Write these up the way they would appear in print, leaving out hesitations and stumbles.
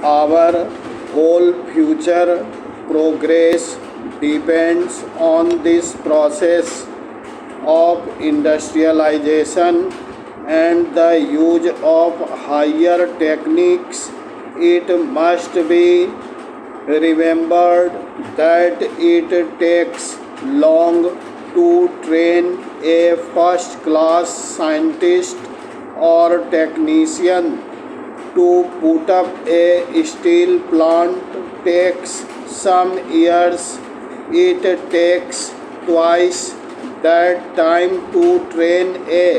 Our whole future progress depends on this process of industrialization and the use of higher techniques. It must be remembered that it takes long to train a first class scientist or technician. To put up a steel plant takes some years. It takes twice that time to train a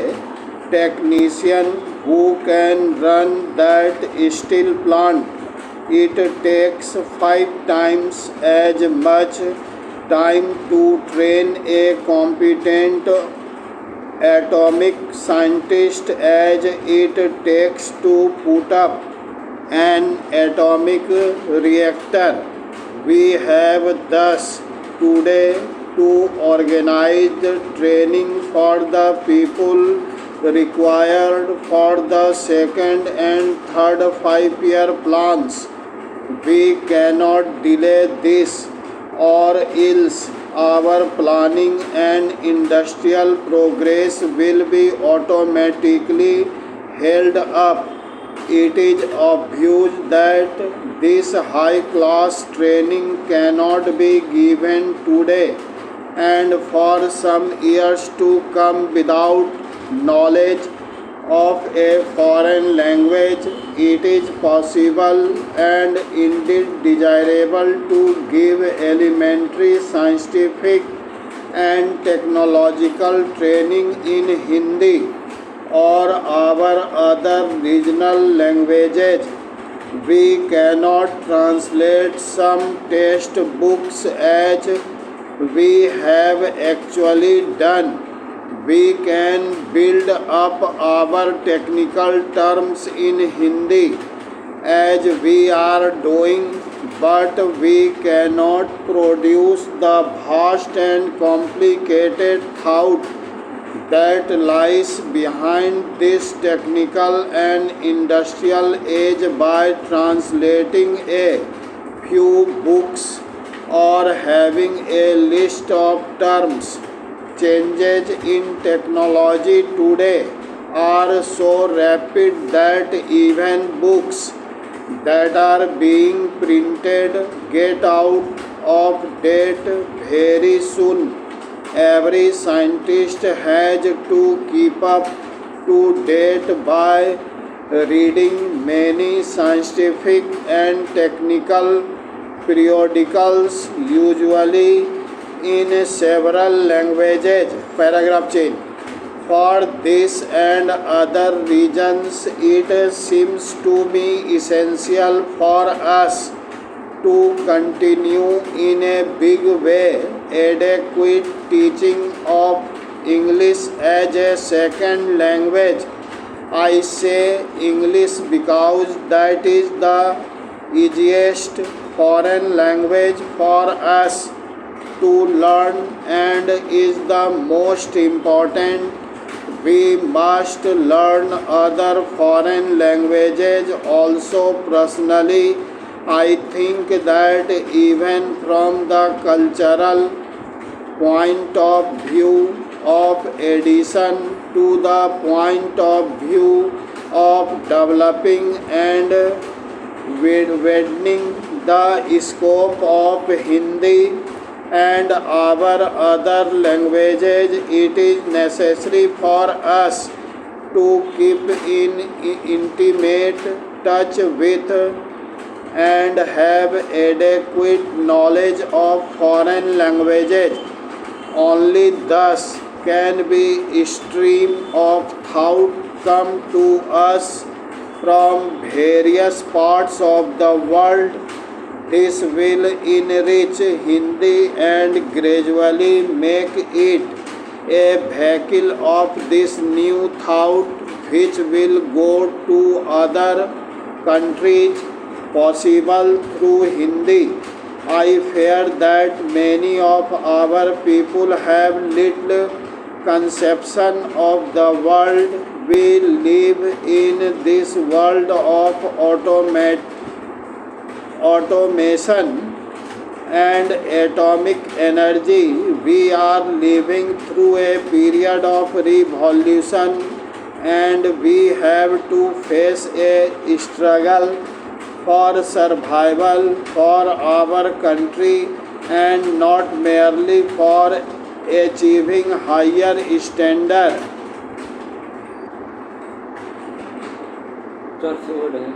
technician who can run that steel plant. It takes 5 times as much time to train a competent atomic scientist as it takes to put up an atomic reactor. We have thus today to organize training for the people required for the second and third 5-year plans. We cannot delay this, or else our planning and industrial progress will be automatically held up. It is obvious that this high-class training cannot be given today and for some years to come without knowledge of a foreign language. It is possible and indeed desirable to give elementary scientific and technological training in Hindi or our other regional languages. We cannot translate some textbooks as we have actually done. We can build up our technical terms in Hindi as we are doing, but we cannot produce the vast and complicated thought that lies behind this technical and industrial age by translating a few books or having a list of terms. Changes in technology today are so rapid that even books that are being printed get out of date very soon. Every scientist has to keep up to date by reading many scientific and technical periodicals, usually in several languages. Paragraph change. For this and other reasons, it seems to be essential for us to continue in a big way adequate teaching of English as a second language. I say English because that is the easiest foreign language for us to learn and is the most important. We must learn other foreign languages also. Personally, I think that even from the cultural point of view of addition to the point of view of developing and widening the scope of Hindi and our other languages, it is necessary for us to keep in intimate touch with and have adequate knowledge of foreign languages. Only thus can a stream of thought come to us from various parts of the world. This will enrich Hindi and gradually make it a vehicle of this new thought which will go to other countries, possible through Hindi. I fear that many of our people have little conception of the world we live in. This world of automation and atomic energy, we are living through a period of revolution, and we have to face a struggle for survival for our country, and not merely for achieving higher standard. Church word है